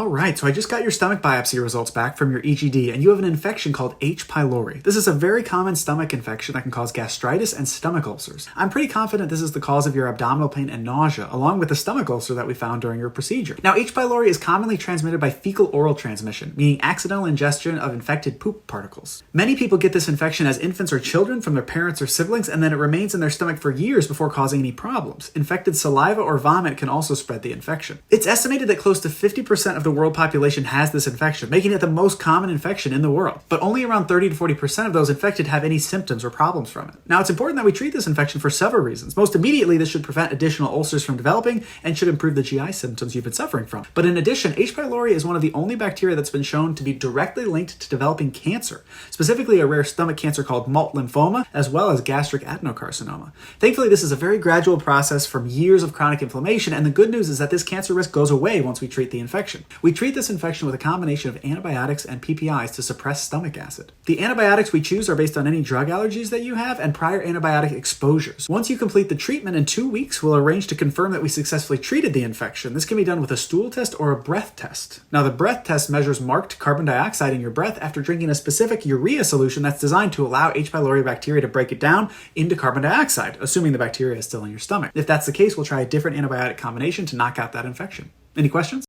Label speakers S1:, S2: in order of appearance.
S1: Alright, so I just got your stomach biopsy results back from your EGD, and you have an infection called H. pylori. This is a very common stomach infection that can cause gastritis and stomach ulcers. I'm pretty confident this is the cause of your abdominal pain and nausea, along with the stomach ulcer that we found during your procedure. Now, H. pylori is commonly transmitted by fecal-oral transmission, meaning accidental ingestion of infected poop particles. Many people get this infection as infants or children from their parents or siblings, and then it remains in their stomach for years before causing any problems. Infected saliva or vomit can also spread the infection. It's estimated that close to 50% of the world population has this infection, making it the most common infection in the world. But only around 30 to 40% of those infected have any symptoms or problems from it. Now, it's important that we treat this infection for several reasons. Most immediately, this should prevent additional ulcers from developing and should improve the GI symptoms you've been suffering from. But in addition, H. pylori is one of the only bacteria that's been shown to be directly linked to developing cancer, specifically a rare stomach cancer called malt lymphoma, as well as gastric adenocarcinoma. Thankfully, this is a very gradual process from years of chronic inflammation, and the good news is that this cancer risk goes away once we treat the infection. We treat this infection with a combination of antibiotics and PPIs to suppress stomach acid. The antibiotics we choose are based on any drug allergies that you have and prior antibiotic exposures. Once you complete the treatment in 2 weeks, we'll arrange to confirm that we successfully treated the infection. This can be done with a stool test or a breath test. Now, the breath test measures marked carbon dioxide in your breath after drinking a specific urea solution that's designed to allow H. pylori bacteria to break it down into carbon dioxide, assuming the bacteria is still in your stomach. If that's the case, we'll try a different antibiotic combination to knock out that infection. Any questions?